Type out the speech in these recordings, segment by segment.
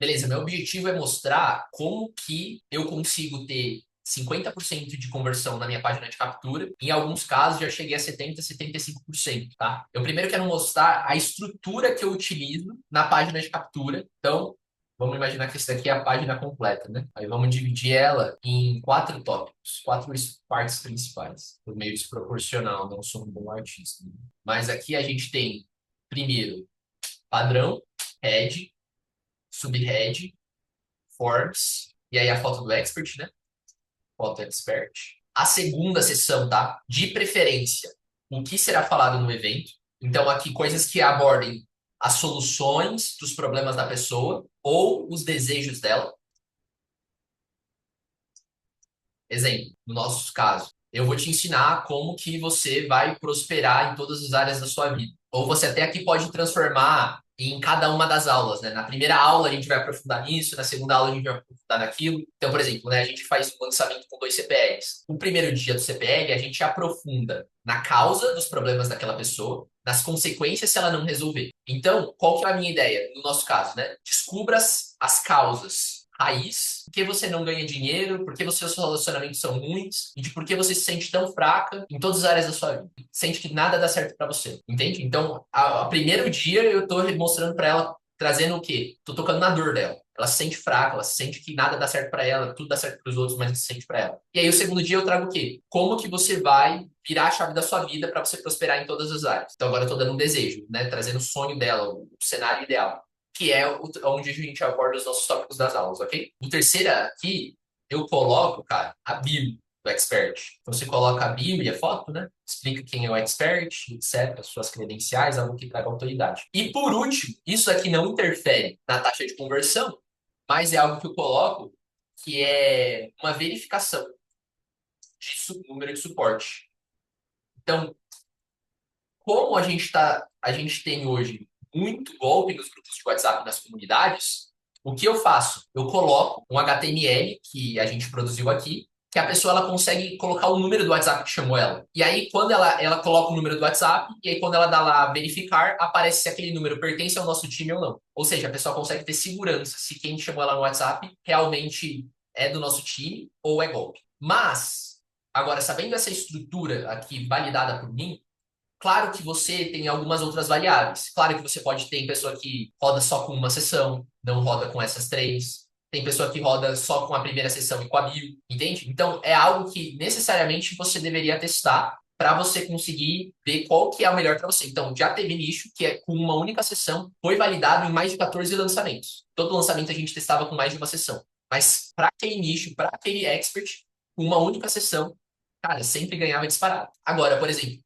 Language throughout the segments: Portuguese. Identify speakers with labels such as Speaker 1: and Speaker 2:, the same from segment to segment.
Speaker 1: beleza, meu objetivo é mostrar como que eu consigo ter 50% de conversão na minha página de captura. Em alguns casos, já cheguei a 70, 75%, tá? Eu primeiro quero mostrar a estrutura que eu utilizo na página de captura. Então, vamos imaginar que essa daqui é a página completa, né? Aí vamos dividir ela em quatro tópicos, quatro partes principais. Por meio desproporcional, não sou um bom artista, né? Mas aqui a gente tem, primeiro, padrão, head, subhead, forms, e aí a foto do expert, né? Foto expert. A segunda sessão, tá? De preferência, o que será falado no evento. Então, aqui, coisas que abordem as soluções dos problemas da pessoa ou os desejos dela. Exemplo, no nosso caso, eu vou te ensinar como que você vai prosperar em todas as áreas da sua vida. Ou você até aqui pode transformar em cada uma das aulas, né? Na primeira aula a gente vai aprofundar nisso, na segunda aula a gente vai aprofundar naquilo. Então, por exemplo, né, a gente faz um lançamento com 2 CPLs. O primeiro dia do CPL a gente aprofunda na causa dos problemas daquela pessoa, nas consequências se ela não resolver. Então, qual que é a minha ideia no nosso caso, né? Descubra as causas raiz, por que você não ganha dinheiro, por que os seus relacionamentos são ruins, e de por que você se sente tão fraca em todas as áreas da sua vida. Sente que nada dá certo pra você, entende? Então, a primeiro dia eu tô mostrando pra ela, trazendo o quê? Tô tocando na dor dela. Ela se sente fraca, ela se sente que nada dá certo pra ela, tudo dá certo pros outros, mas não se sente pra ela. E aí o segundo dia eu trago o quê? Como que você vai virar a chave da sua vida pra você prosperar em todas as áreas. Então agora eu tô dando um desejo, né? Trazendo o sonho dela, o cenário ideal, que é onde a gente aborda os nossos tópicos das aulas, ok? O terceiro aqui, eu coloco, cara, a bio do expert. Então, você coloca a bio e a foto, né? Explica quem é o expert, etc., suas credenciais, algo que traga autoridade. E por último, isso aqui não interfere na taxa de conversão, mas é algo que eu coloco que é uma verificação de número de suporte. Então, como a gente tem hoje muito golpe nos grupos de WhatsApp nas comunidades, o que eu faço? Eu coloco um HTML que a gente produziu aqui, que a pessoa ela consegue colocar o número do WhatsApp que chamou ela. E aí, quando ela coloca o número do WhatsApp, e aí quando ela dá lá verificar, aparece se aquele número pertence ao nosso time ou não. Ou seja, a pessoa consegue ter segurança se quem chamou ela no WhatsApp realmente é do nosso time ou é golpe. Mas, agora, sabendo essa estrutura aqui validada por mim, claro que você tem algumas outras variáveis. Claro que você pode ter pessoa que roda só com uma sessão, não roda com essas três. Tem pessoa que roda só com a primeira sessão e com a bio, entende? Então, é algo que necessariamente você deveria testar para você conseguir ver qual que é o melhor para você. Então, já teve nicho que é com uma única sessão, foi validado em mais de 14 lançamentos. Todo lançamento a gente testava com mais de uma sessão. Mas para aquele nicho, para aquele expert, com uma única sessão, cara, sempre ganhava disparado. Agora, por exemplo,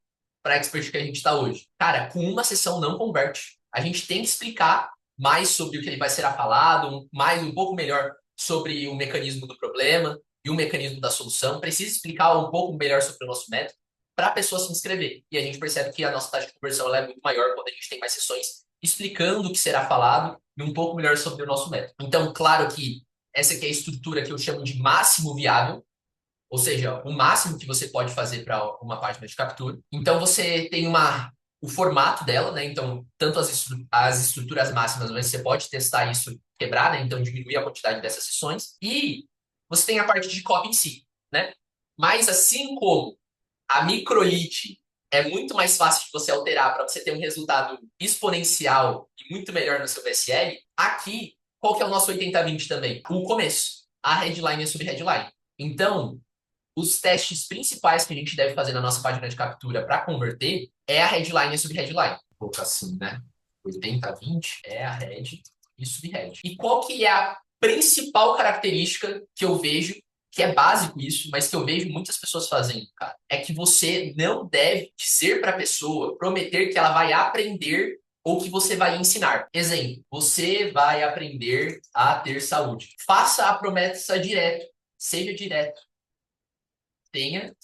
Speaker 1: para a expert que a gente está hoje. Cara, com uma sessão não converte. A gente tem que explicar mais sobre o que ele vai ser falado, mais um pouco melhor sobre o mecanismo do problema e o mecanismo da solução. Precisa explicar um pouco melhor sobre o nosso método para a pessoa se inscrever. E a gente percebe que a nossa taxa de conversão ela é muito maior quando a gente tem mais sessões explicando o que será falado e um pouco melhor sobre o nosso método. Então, claro que essa aqui é a estrutura que eu chamo de máximo viável, ou seja, o máximo que você pode fazer para uma página de captura. Então você tem o formato dela, né? Então, tanto as estruturas máximas, mas você pode testar isso, quebrar, né? Então diminuir a quantidade dessas sessões. E você tem a parte de copy em si, né? Mas assim como a microlite é muito mais fácil de você alterar para você ter um resultado exponencial e muito melhor no seu PSL, aqui, qual que é o nosso 80/20 também? O começo. A headline é sobre headline. Então, os testes principais que a gente deve fazer na nossa página de captura para converter é a headline e subheadline. Vou colocar assim, né? 80/20 é a head e subhead. E qual que é a principal característica que eu vejo, que é básico isso, mas que eu vejo muitas pessoas fazendo, cara? É que você não deve dizer para a pessoa, prometer que ela vai aprender ou que você vai ensinar. Exemplo, você vai aprender a ter saúde. Faça a promessa direto, seja direto, tenha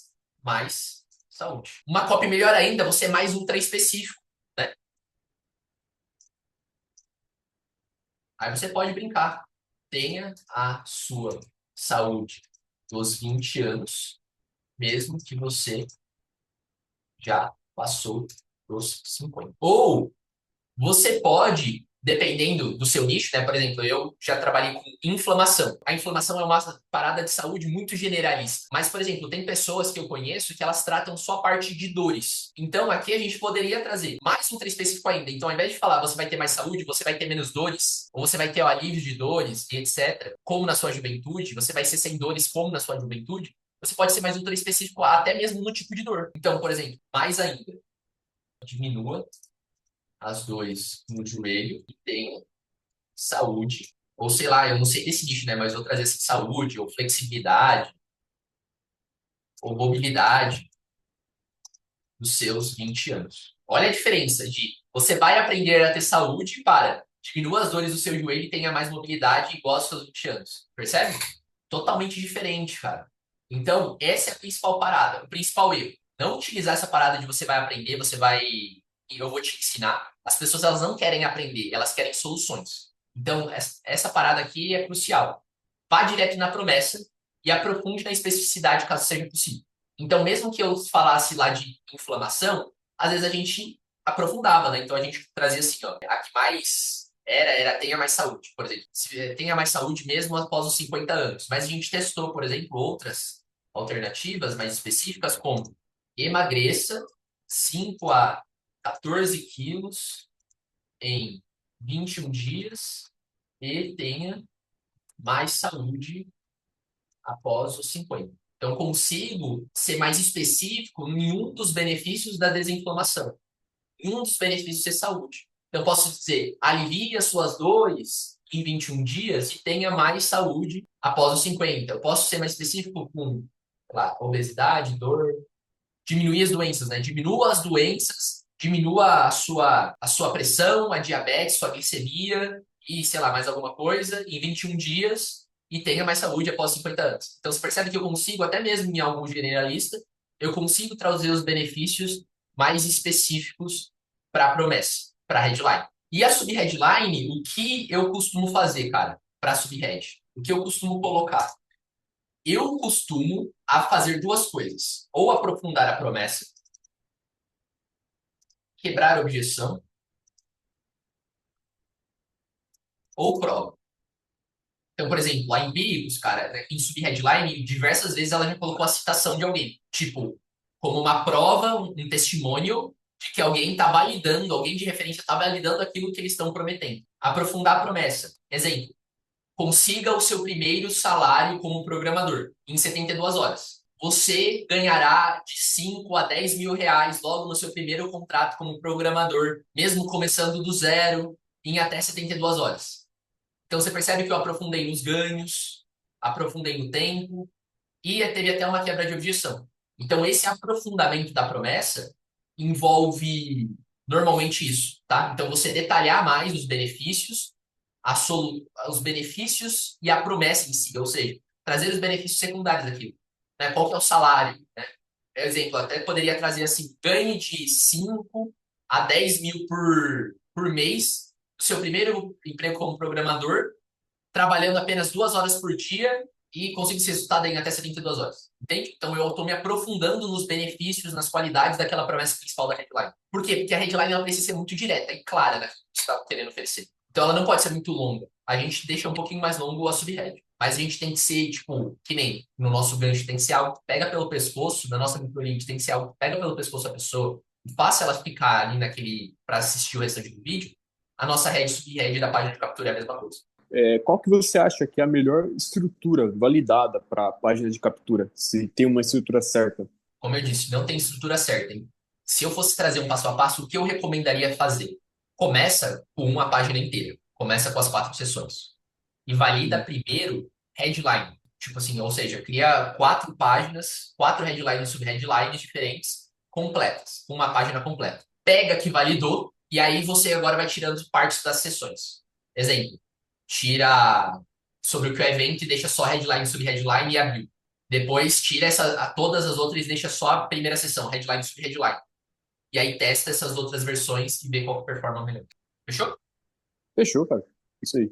Speaker 1: mais saúde. Uma copy melhor ainda, você é mais ultra específico, né? Aí você pode brincar. Tenha a sua saúde dos 20 anos, mesmo que você já passou dos 50. Ou você pode dependendo do seu nicho, né? Por exemplo, eu já trabalhei com inflamação. A inflamação é uma parada de saúde muito generalista. Mas, por exemplo, tem pessoas que eu conheço que elas tratam só a parte de dores. Então, aqui a gente poderia trazer mais um trem específico ainda. Então, ao invés de falar você vai ter mais saúde, você vai ter menos dores, ou você vai ter o alívio de dores e etc. Como na sua juventude, você vai ser sem dores como na sua juventude. Você pode ser mais um trem específico até mesmo no tipo de dor. Então, por exemplo, mais ainda, diminua as dores no joelho e tenha saúde, ou sei lá, eu não sei desse nicho, né? Mas vou trazer assim, saúde, ou flexibilidade, ou mobilidade dos seus 20 anos. Olha a diferença de você vai aprender a ter saúde para diminua as dores do seu joelho e tenha mais mobilidade igual aos seus 20 anos. Percebe? Totalmente diferente, cara. Então, essa é a principal parada, o principal erro. Não utilizar essa parada de você vai aprender, você vai e eu vou te ensinar. As pessoas elas não querem aprender, elas querem soluções. Então, essa parada aqui é crucial. Vá direto na promessa e aprofunde na especificidade caso seja possível. Então, mesmo que eu falasse lá de inflamação, às vezes a gente aprofundava, né? Então a gente trazia assim, ó, a que mais era tenha mais saúde, por exemplo. Tenha mais saúde mesmo após os 50 anos. Mas a gente testou, por exemplo, outras alternativas mais específicas, como emagreça 5 a 14 quilos em 21 dias e tenha mais saúde após os 50. Então, consigo ser mais específico em um dos benefícios da desinflamação. Em um dos benefícios é saúde. Então, eu posso dizer, alivie as suas dores em 21 dias e tenha mais saúde após os 50. Eu posso ser mais específico com, sei lá, obesidade, dor, diminuir as doenças, né? Diminua as doenças, diminua a sua pressão, a diabetes, sua glicemia e, sei lá, mais alguma coisa em 21 dias e tenha mais saúde após 50 anos. Então, você percebe que eu consigo, até mesmo em algo generalista, eu consigo trazer os benefícios mais específicos para a promessa, para a headline. E a sub-headline, o que eu costumo fazer, cara, para a sub-head? O que eu costumo colocar? Eu costumo a fazer duas coisas. Ou aprofundar a promessa, quebrar a objeção, ou prova. Então, por exemplo, a Empíricos, cara, né, em subheadline, diversas vezes ela já colocou a citação de alguém. Tipo, como uma prova, um testemunho de que alguém está validando, alguém de referência está validando aquilo que eles estão prometendo. Aprofundar a promessa. Exemplo, consiga o seu primeiro salário como programador em 72 horas. Você ganhará de 5 a 10 mil reais logo no seu primeiro contrato como programador, mesmo começando do zero em até 72 horas. Então você percebe que eu aprofundei nos ganhos, aprofundei no tempo e teve até uma quebra de objeção. Então esse aprofundamento da promessa envolve normalmente isso, tá? Então você detalhar mais os benefícios, os benefícios e a promessa em si, ou seja, trazer os benefícios secundários daquilo. Né? Qual que é o salário? Né? Exemplo, até poderia trazer assim, ganhe de 5 a 10 mil por mês, seu primeiro emprego como programador, trabalhando apenas 2 horas por dia e consigo esse resultado em até 72 horas. Entende? Então eu estou me aprofundando nos benefícios, nas qualidades daquela promessa principal da headline. Por quê? Porque a headline ela precisa ser muito direta e clara, né? Que você está querendo oferecer. Então ela não pode ser muito longa. A gente deixa um pouquinho mais longo a subhead. Mas a gente tem que ser, tipo, que nem no nosso gancho tem que ser algo que pega pelo pescoço, na nossa microlink tem que ser algo que pega pelo pescoço a pessoa e faça ela ficar ali naquele, para assistir o restante do vídeo. A nossa head subhead da página de captura é a mesma coisa.
Speaker 2: Qual que você acha que é a melhor estrutura validada para a página de captura? Se tem uma estrutura certa?
Speaker 1: Como eu disse, não tem estrutura certa, hein? Se eu fosse trazer um passo a passo, o que eu recomendaria fazer? Começa com uma página inteira. Começa com as 4 seções. E valida primeiro headline. Tipo assim, ou seja, cria 4 páginas, 4 headlines e sub-headlines diferentes, completas. Uma página completa. Pega que validou, e aí você agora vai tirando partes das seções. Exemplo, tira sobre o que é o evento e deixa só headline, sub-headline e abriu. Depois tira todas as outras e deixa só a primeira seção, headline, sub-headline. E aí testa essas outras versões e vê qual que performa melhor. Fechou?
Speaker 2: Fechou, cara. Isso aí.